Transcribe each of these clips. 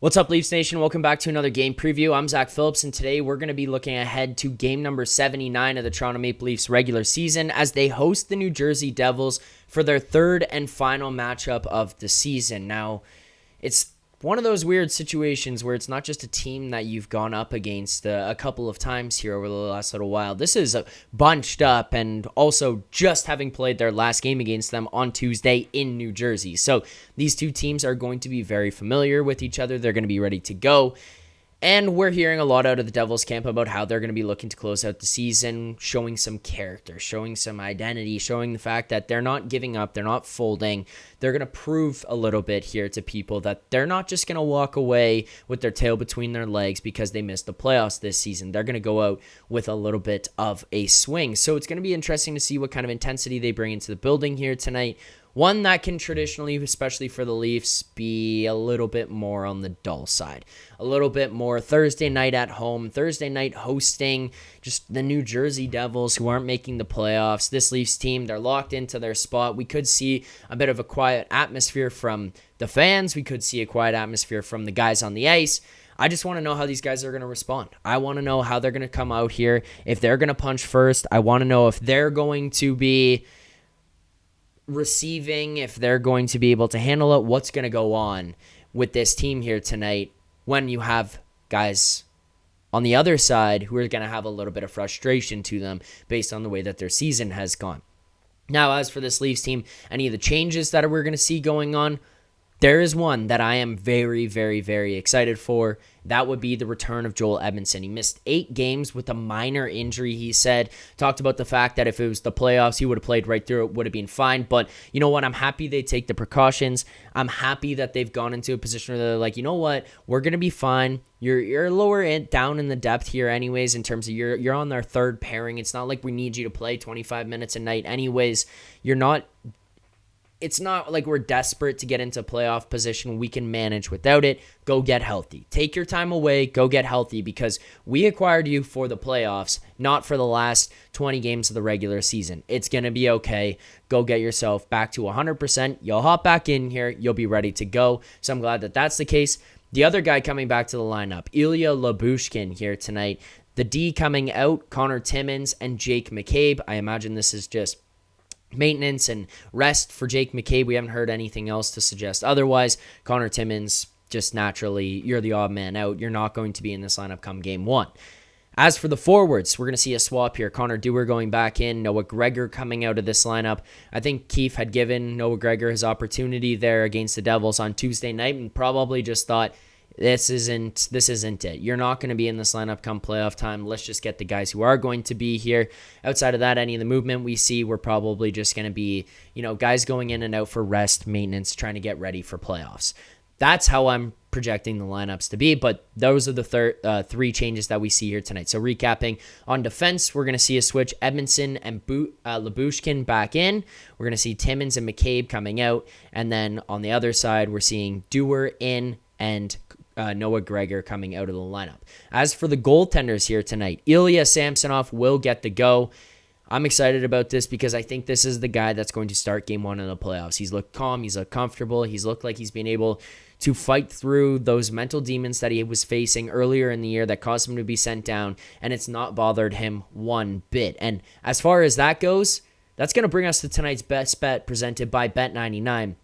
What's up, Leafs Nation? Welcome back to another game preview. I'm Zack Phillips, and today we're going to be looking ahead to game number 79 of the Toronto Maple Leafs regular season as they host the New Jersey Devils for their third and final matchup of the season. Now, it's one of those weird situations where it's not just a team that you've gone up against a couple of times here over the last little while. This is bunched up and also just having played their last game against them on Tuesday in New Jersey. So these two teams are going to be very familiar with each other. They're going to be ready to go. And we're hearing a lot out of the Devils camp about how they're going to be looking to close out the season, showing some character, showing some identity, showing the fact that they're not giving up, they're not folding. They're going to prove a little bit here to people that they're not just going to walk away with their tail between their legs because they missed the playoffs this season. They're going to go out with a little bit of a swing. So it's going to be interesting to see what kind of intensity they bring into the building here tonight. One that can traditionally, especially for the Leafs, be a little bit more on the dull side. A little bit more Thursday night at home, Thursday night hosting just the New Jersey Devils who aren't making the playoffs. This Leafs team, they're locked into their spot. We could see a bit of a quiet atmosphere from the fans. We could see a quiet atmosphere from the guys on the ice. I just want to know how these guys are going to respond. I want to know how they're going to come out here. If they're going to punch first, I want to know if they're going to be receiving, if they're going to be able to handle it, what's going to go on with this team here tonight when you have guys on the other side who are going to have a little bit of frustration to them based on the way that their season has gone. Now, as for this Leafs team, any of the changes that we're going to see going on, there is one that I am very, very, very excited for. That would be the return of Joel Edmundson. He missed 8 games with a minor injury, he said. Talked about the fact that if it was the playoffs, he would have played right through it, would have been fine. But you know what? I'm happy they take the precautions. I'm happy that they've gone into a position where they're like, you know what? We're going to be fine. You're lower down in the depth here anyways in terms of you're on their third pairing. It's not like we need you to play 25 minutes a night anyways. It's not like we're desperate to get into playoff position. We can manage without it. Go get healthy. Take your time away. Go get healthy because we acquired you for the playoffs, not for the last 20 games of the regular season. It's going to be okay. Go get yourself back to 100%. You'll hop back in here. You'll be ready to go. So I'm glad that that's the case. The other guy coming back to the lineup, Ilya Lyubushkin here tonight. The D coming out, Connor Timmins and Jake McCabe. I imagine this is just maintenance and rest for Jake McCabe. We haven't heard anything else to suggest otherwise. Connor Timmins, just naturally, you're the odd man out. You're not going to be in this lineup come game 1. As for the forwards, we're going to see a swap here. Connor Dewar going back in, Noah Gregor coming out of this lineup. I think Keefe had given Noah Gregor his opportunity there against the Devils on Tuesday night and probably just thought, this isn't it. You're not going to be in this lineup come playoff time. Let's just get the guys who are going to be here. Outside of that, any of the movement we see, we're probably just going to be, guys going in and out for rest, maintenance, trying to get ready for playoffs. That's how I'm projecting the lineups to be, but those are the 3 changes that we see here tonight. So recapping, on defense, we're going to see a switch. Edmundson and Lyubushkin back in. We're going to see Timmins and McCabe coming out. And then on the other side, we're seeing Dewar in and Noah Gregor coming out of the lineup. As for the goaltenders here tonight, Ilya Samsonov will get the go. I'm excited about this because I think this is the guy that's going to start game 1 in the playoffs. He's looked calm. He's looked comfortable. He's looked like he's been able to fight through those mental demons that he was facing earlier in the year that caused him to be sent down, and it's not bothered him one bit. And as far as that goes, that's going to bring us to tonight's best bet presented by Bet99.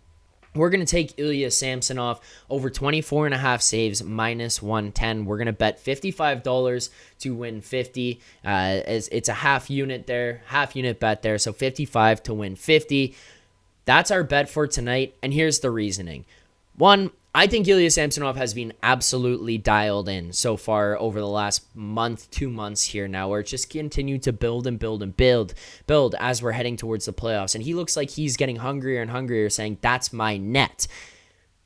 We're going to take Ilya Samsonov over 24.5 saves minus 110. We're going to bet $55 to win 50. It's a half unit bet there. So 55 to win 50. That's our bet for tonight. And here's the reasoning. 1, I think Ilya Samsonov has been absolutely dialed in so far over the last month, 2 months here now, where it's just continued to build as we're heading towards the playoffs. And he looks like he's getting hungrier and hungrier, saying, that's my net.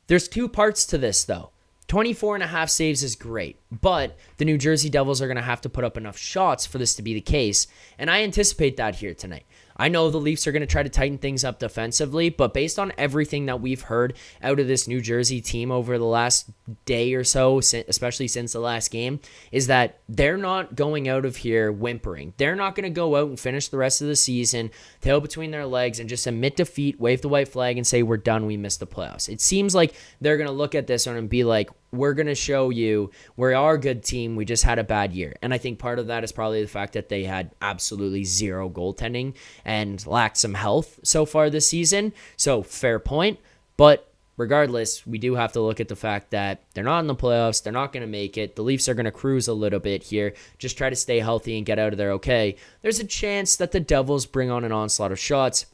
There's 2 parts to this, though. 24.5 saves is great, but the New Jersey Devils are going to have to put up enough shots for this to be the case, and I anticipate that here tonight. I know the Leafs are going to try to tighten things up defensively, but based on everything that we've heard out of this New Jersey team over the last day or so, especially since the last game, is that they're not going out of here whimpering. They're not going to go out and finish the rest of the season, tail between their legs, and just admit defeat, wave the white flag, and say, we're done, we missed the playoffs. It seems like they're going to look at this one and be like, we're going to show you we are a good team. We just had a bad year. And I think part of that is probably the fact that they had absolutely zero goaltending and lacked some health so far this season. So fair point. But regardless, we do have to look at the fact that they're not in the playoffs. They're not going to make it. The Leafs are going to cruise a little bit here. Just try to stay healthy and get out of there okay. There's a chance that the Devils bring on an onslaught of shots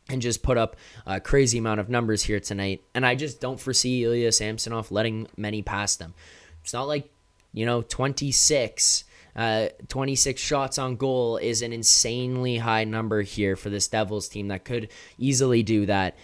and just put up a crazy amount of numbers here tonight. And I just don't foresee Ilya Samsonov letting many past them. It's not like, 26 shots on goal is an insanely high number here for this Devils team that could easily do that.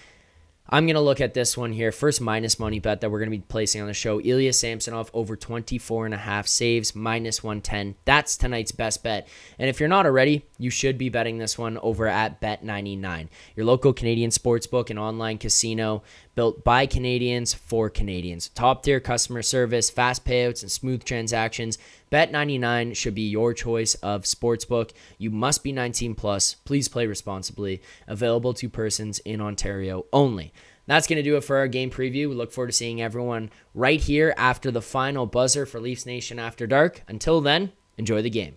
I'm going to look at this one here. First minus money bet that we're going to be placing on the show. Ilya Samsonov over 24.5 saves, minus 110. That's tonight's best bet. And if you're not already, you should be betting this one over at Bet99, your local Canadian sportsbook and online casino built by Canadians for Canadians. Top tier customer service, fast payouts, and smooth transactions. Bet99 should be your choice of sportsbook. You must be 19 plus. Please play responsibly. Available to persons in Ontario only. That's going to do it for our game preview. We look forward to seeing everyone right here after the final buzzer for Leafs Nation After Dark. Until then, enjoy the game.